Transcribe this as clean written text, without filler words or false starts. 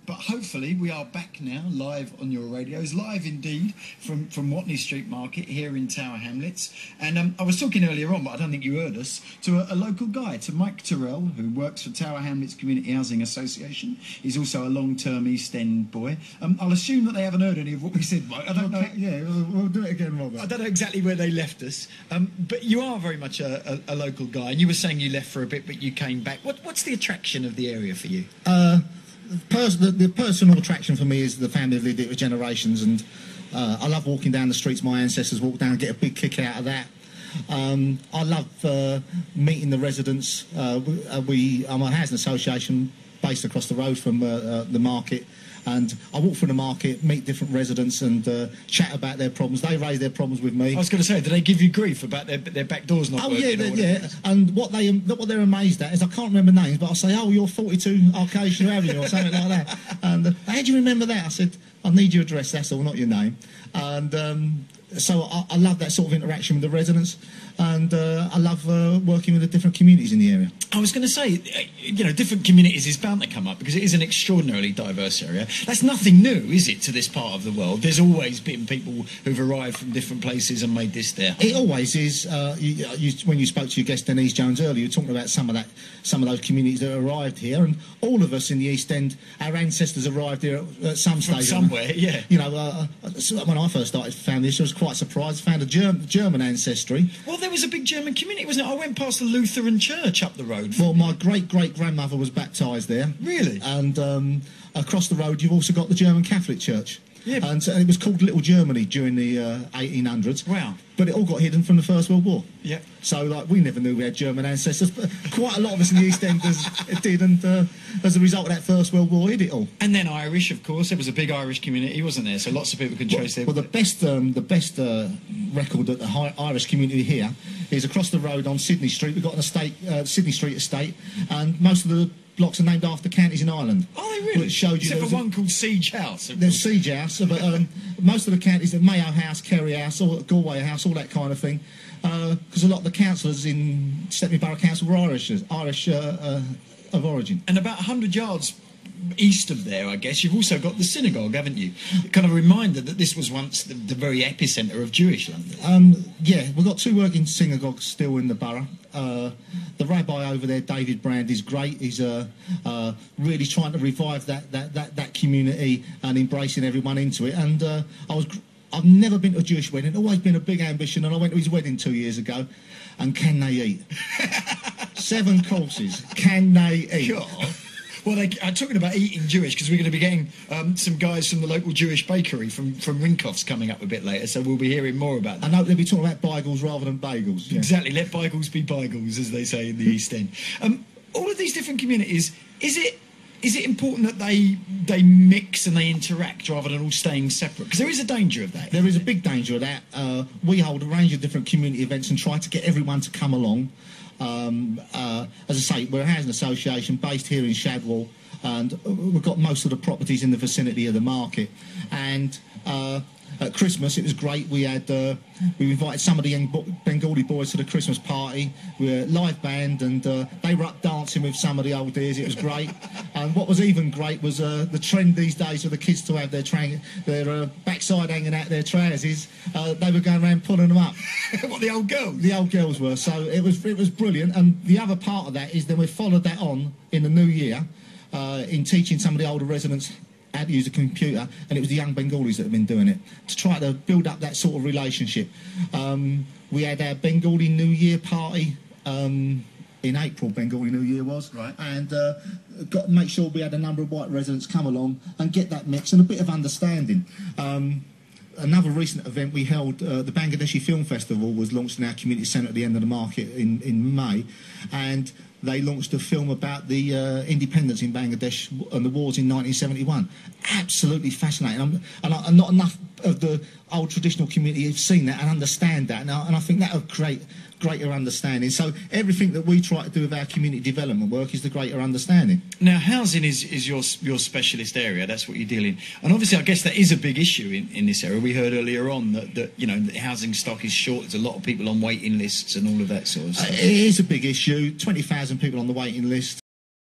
But hopefully we are back now, live on your radios, live indeed from Watney Street Market here in Tower Hamlets. And I was talking earlier on, but I don't think you heard us, to a local guy, to Mike Tyrrell, who works for Tower Hamlets Community Housing Association. He's also a long-term Eastend boy. I'll assume that they haven't heard any of what we said, Mike. I don't know. Yeah, we'll do it again, Robert. I don't know exactly where they left us, but you are very much a local guy, and you were saying you left for a bit, but you came back. What's the attraction of the area for you? The personal attraction for me is the family have lived it for generations, and I love walking down the streets my ancestors walked down and get a big kick out of that. I love meeting the residents. I'm a housing association based across the road from the market, and I walk through the market, meet different residents and chat about their problems. They raise their problems with me. I was going to say, do they give you grief about their back doors not working? Yeah. And what they're amazed at is I can't remember names, but I'll say, oh, you're 42 Arcadia Avenue or something like that. And how do you remember that? I said, I need your address, that's all, not your name. And so I love that sort of interaction with the residents, and I love working with the different communities in the area. I was going to say, different communities is bound to come up because it is an extraordinarily diverse area. That's nothing new, is it, to this part of the world? There's always been people who've arrived from different places and made this their home. It always is. When you spoke to your guest Denise Jones earlier, you were talking about some of those communities that arrived here, and all of us in the East End, our ancestors arrived here at some stage. Somewhere, yeah. When I first started found this, I was quite surprised. Found a German ancestry. Well, there was a big German community, wasn't it? I went past the Lutheran church up the road. Well, my great-great-grandmother was baptised there. Really? And across the road, you've also got the German Catholic Church. Yeah. And it was called Little Germany during the 1800s. Wow. But it all got hidden from the First World War. Yeah. So, we never knew we had German ancestors, but quite a lot of us in the East End did, and as a result of that First World War, hid it all. And then Irish, of course. There was a big Irish community, wasn't there? So lots of people can trace their... Well, the best record at the Irish community here is across the road on Sydney Street. We've got an estate, Sydney Street estate, and most of the blocks are named after counties in Ireland. Oh, they really? Which showed you except for one called THCH House. There's THCH House, but most of the counties are Mayo House, Kerry House, or Galway House, all that kind of thing. Because a lot of the councillors in Stepney Borough Council were Irish of origin. And about 100 yards east of there, I guess, you've also got the synagogue, haven't you? Kind of a reminder that this was once the very epicentre of Jewish London. Yeah, we've got two working synagogues still in the borough. The rabbi over there, David Brand, is great. He's really trying to revive that community and embracing everyone into it. And I've never been to a Jewish wedding, always been a big ambition, and I went to his wedding 2 years ago. And can they eat? 7 courses. Can they eat? God. Well, I'm talking about eating Jewish, because we're going to be getting some guys from the local Jewish bakery from Rinkoff's coming up a bit later, so we'll be hearing more about that. I know they'll be talking about bagels rather than bagels. Yeah. Exactly, let bagels be bagels, as they say in the East End. All of these different communities, is it important that they mix and they interact rather tan all staying separate? Because there is a danger of that. There is a big danger of that. We hold a range of different community events and try to get everyone to come along. As I say, we're a housing association based here in Shadwell, and we've got most of the properties in the vicinity of the market. And at Christmas, it was great. We invited some of the young Bengali boys to the Christmas party. We were a live band, and they were up dancing with some of the old dears. It was great. And what was even great was the trend these days for the kids to have their backside hanging out their trousers. They were going around pulling them up. What, the old girls? The old girls were. So it was brilliant. And the other part of that is then we followed that on in the new year in teaching some of the older residents how to use a computer, and it was the young Bengalis that have been doing it to try to build up that sort of relationship. We had our Bengali New Year party in April. Bengali New Year was right, and got to make sure we had a number of white residents come along and get that mix and a bit of understanding. Another recent event we held, the Bangladeshi Film Festival, was launched in our community centre at the end of the market in May, and they launched a film about the independence in Bangladesh and the wars in 1971. Absolutely fascinating. And not enough of the old traditional community have seen that and understand that. And I think that will create greater understanding. So everything that we try to do with our community development work is the greater understanding. Now, housing is your specialist area. That's what you deal in. And obviously, I guess that is a big issue in this area. We heard earlier on that the housing stock is short. There's a lot of people on waiting lists and all of that sort of stuff. It is a big issue. 20,000 people on the waiting list.